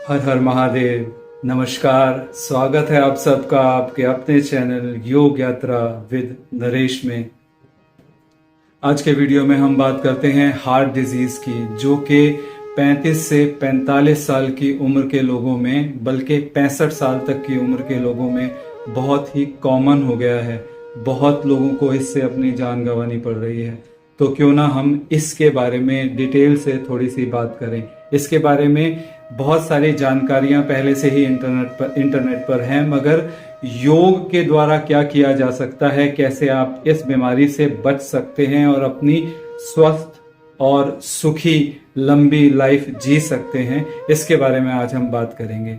हर हर महादेव। नमस्कार, स्वागत है आप सबका आपके अपने चैनल योग यात्रा विद नरेश में। आज के वीडियो में हम बात करते हैं हार्ट डिजीज की, जो कि 35 से 45 साल की उम्र के लोगों में, बल्कि 65 साल तक की उम्र के लोगों में बहुत ही कॉमन हो गया है। बहुत लोगों को इससे अपनी जान गंवानी पड़ रही है। तो क्यों ना हम इसके बारे में डिटेल से थोड़ी सी बात करें। इसके बारे में बहुत सारी जानकारियां पहले से ही इंटरनेट पर हैं, मगर योग के द्वारा क्या किया जा सकता है, कैसे आप इस बीमारी से बच सकते हैं और अपनी स्वस्थ और सुखी लंबी लाइफ जी सकते हैं, इसके बारे में आज हम बात करेंगे।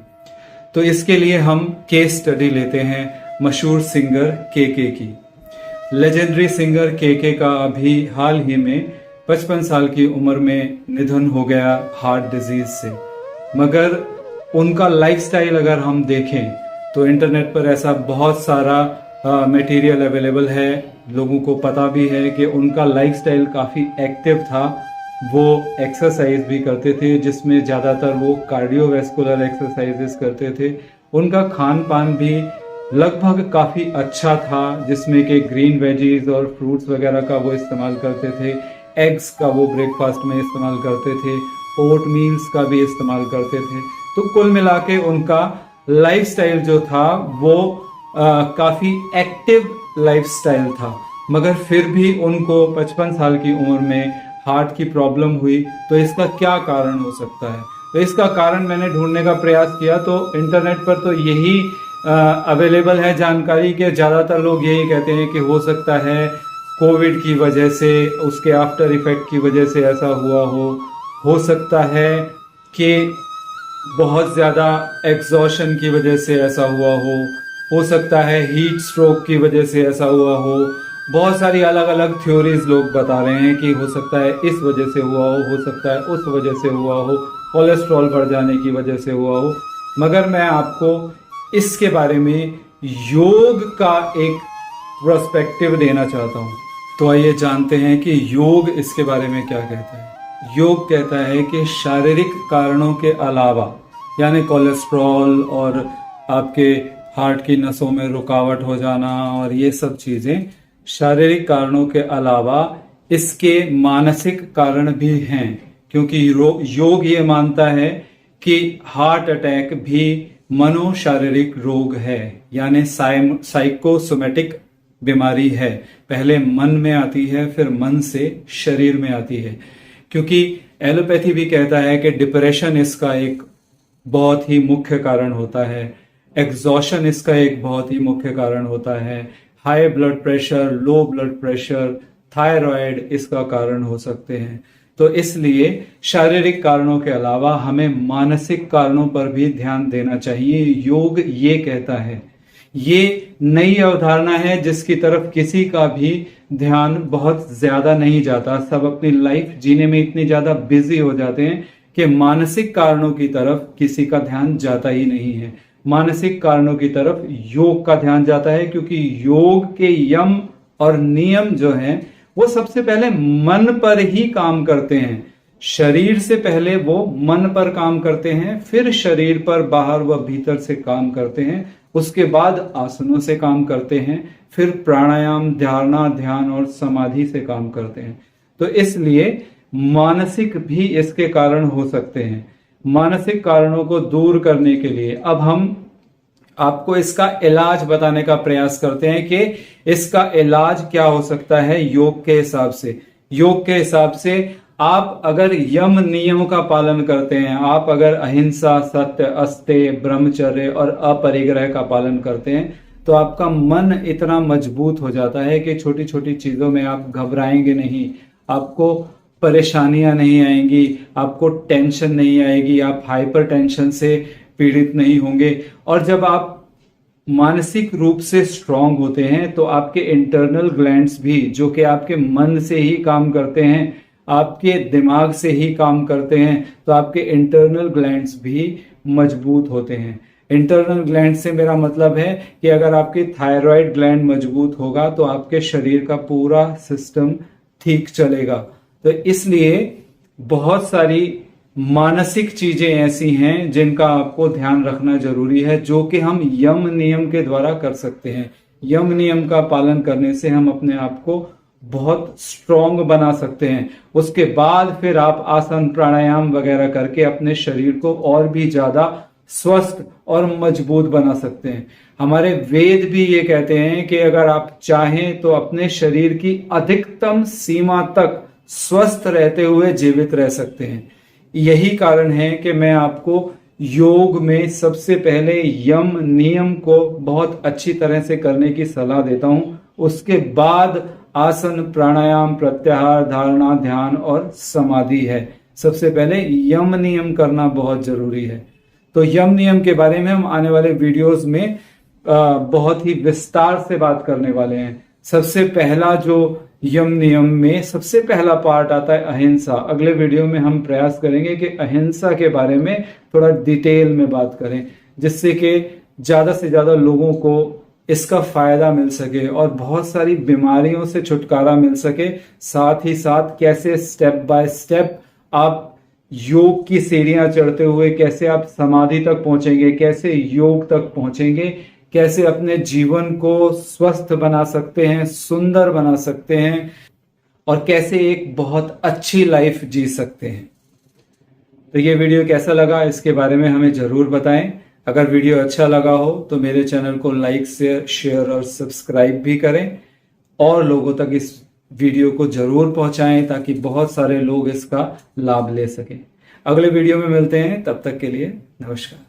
तो इसके लिए हम केस स्टडी लेते हैं मशहूर सिंगर केके की। लेजेंडरी सिंगर केके का अभी हाल ही में 55 साल की उम्र में निधन हो गया हार्ट डिजीज से। मगर उनका लाइफस्टाइल अगर हम देखें तो इंटरनेट पर ऐसा बहुत सारा मटेरियल अवेलेबल है, लोगों को पता भी है कि उनका लाइफस्टाइल काफ़ी एक्टिव था। वो एक्सरसाइज भी करते थे, जिसमें ज़्यादातर वो कार्डियोवैस्कुलर एक्सरसाइजेस करते थे। उनका खान पान भी लगभग काफ़ी अच्छा था, जिसमें कि ग्रीन वेजीज और फ्रूट्स वगैरह का वो इस्तेमाल करते थे। एग्स का वो ब्रेकफास्ट में इस्तेमाल करते थे, ओट मील्स का भी इस्तेमाल करते थे। तो कुल मिला के उनका लाइफस्टाइल जो था वो काफ़ी एक्टिव लाइफस्टाइल था। मगर फिर भी उनको 55 साल की उम्र में हार्ट की प्रॉब्लम हुई। तो इसका क्या कारण हो सकता है? तो इसका कारण मैंने ढूंढने का प्रयास किया तो इंटरनेट पर तो यही अवेलेबल है जानकारी के। ज़्यादातर लोग यही कहते हैं कि हो सकता है कोविड की वजह से, उसके आफ्टर इफेक्ट की वजह से ऐसा हुआ हो सकता है कि बहुत ज़्यादा एग्जॉशन की वजह से ऐसा हुआ हो सकता है हीट स्ट्रोक की वजह से ऐसा हुआ हो। बहुत सारी अलग अलग थ्योरीज लोग बता रहे हैं कि हो सकता है इस वजह से हुआ हो सकता है उस वजह से हुआ हो, कोलेस्ट्रॉल बढ़ जाने की वजह से हुआ हो। मगर मैं आपको इसके बारे में योग का एक पर्सपेक्टिव देना चाहता हूँ। तो आइए जानते हैं कि योग इसके बारे में क्या कहता है। योग कहता है कि शारीरिक कारणों के अलावा, यानी कोलेस्ट्रॉल और आपके हार्ट की नसों में रुकावट हो जाना और ये सब चीज़ें शारीरिक कारणों के अलावा इसके मानसिक कारण भी हैं। क्योंकि योग ये मानता है कि हार्ट अटैक भी मनोशारीरिक रोग है, यानी साइकोसोमेटिक बीमारी है। पहले मन में आती है, फिर मन से शरीर में आती है। क्योंकि एलोपैथी भी कहता है कि डिप्रेशन इसका एक बहुत ही मुख्य कारण होता है, एग्जॉशन इसका एक बहुत ही मुख्य कारण होता है, high blood pressure, low blood pressure, thyroid इसका कारण हो सकते हैं। तो इसलिए शारीरिक कारणों के अलावा हमें मानसिक कारणों पर भी ध्यान देना चाहिए, योग ये कहता है। ये नई अवधारणा है जिसकी तरफ किसी का भी ध्यान बहुत ज्यादा नहीं जाता। सब अपनी लाइफ जीने में इतने ज्यादा बिजी हो जाते हैं कि मानसिक कारणों की तरफ किसी का ध्यान जाता ही नहीं है। मानसिक कारणों की तरफ योग का ध्यान जाता है, क्योंकि योग के यम और नियम जो हैं वो सबसे पहले मन पर ही काम करते हैं। शरीर से पहले वो मन पर काम करते हैं, फिर शरीर पर बाहर व भीतर से काम करते हैं, उसके बाद आसनों से काम करते हैं, फिर प्राणायाम, धारणा, ध्यान और समाधि से काम करते हैं। तो इसलिए मानसिक भी इसके कारण हो सकते हैं। मानसिक कारणों को दूर करने के लिए अब हम आपको इसका इलाज बताने का प्रयास करते हैं कि इसका इलाज क्या हो सकता है योग के हिसाब से। योग के हिसाब से आप अगर यम नियम का पालन करते हैं, आप अगर अहिंसा, सत्य, अस्तेय, ब्रह्मचर्य और अपरिग्रह का पालन करते हैं, तो आपका मन इतना मजबूत हो जाता है कि छोटी छोटी चीजों में आप घबराएंगे नहीं, आपको परेशानियां नहीं आएंगी, आपको टेंशन नहीं आएगी, आप हाइपर टेंशन से पीड़ित नहीं होंगे। और जब आप मानसिक रूप से स्ट्रांग होते हैं तो आपके इंटरनल ग्लैंड्स भी, जो कि आपके मन से ही काम करते हैं, आपके दिमाग से ही काम करते हैं, तो आपके इंटरनल ग्लैंड्स भी मजबूत होते हैं। इंटरनल ग्लैंड से मेरा मतलब है कि अगर आपकी थायराइड ग्लैंड मजबूत होगा तो आपके शरीर का पूरा सिस्टम ठीक चलेगा। तो इसलिए बहुत सारी मानसिक चीजें ऐसी हैं जिनका आपको ध्यान रखना जरूरी है, जो कि हम यम नियम के द्वारा कर सकते हैं। यम नियम का पालन करने से हम अपने आप को बहुत स्ट्रॉन्ग बना सकते हैं। उसके बाद फिर आप आसन प्राणायाम वगैरह करके अपने शरीर को और भी ज्यादा स्वस्थ और मजबूत बना सकते हैं। हमारे वेद भी ये कहते हैं कि अगर आप चाहें तो अपने शरीर की अधिकतम सीमा तक स्वस्थ रहते हुए जीवित रह सकते हैं। यही कारण है कि मैं आपको योग में सबसे पहले यम नियम को बहुत अच्छी तरह से करने की सलाह देता हूं। उसके बाद आसन प्राणायाम प्रत्याहार धारणा ध्यान और समाधि है। सबसे पहले यम नियम करना बहुत जरूरी है। तो यम नियम के बारे में हम आने वाले वीडियोस में बहुत ही विस्तार से बात करने वाले हैं। सबसे पहला जो यम नियम में सबसे पहला पार्ट आता है अहिंसा। अगले वीडियो में हम प्रयास करेंगे कि अहिंसा के बारे में थोड़ा डिटेल में बात करें, जिससे कि ज्यादा से ज्यादा लोगों को इसका फायदा मिल सके और बहुत सारी बीमारियों से छुटकारा मिल सके। साथ ही साथ कैसे स्टेप बाय स्टेप आप योग की सीढ़ियां चढ़ते हुए कैसे आप समाधि तक पहुंचेंगे, कैसे योग तक पहुंचेंगे, कैसे अपने जीवन को स्वस्थ बना सकते हैं, सुंदर बना सकते हैं और कैसे एक बहुत अच्छी लाइफ जी सकते हैं। तो ये वीडियो कैसा लगा इसके बारे में हमें जरूर बताएं। अगर वीडियो अच्छा लगा हो तो मेरे चैनल को लाइक शेयर और सब्सक्राइब भी करें और लोगों तक इस वीडियो को जरूर पहुंचाएं ताकि बहुत सारे लोग इसका लाभ ले सकें। अगले वीडियो में मिलते हैं, तब तक के लिए नमस्कार।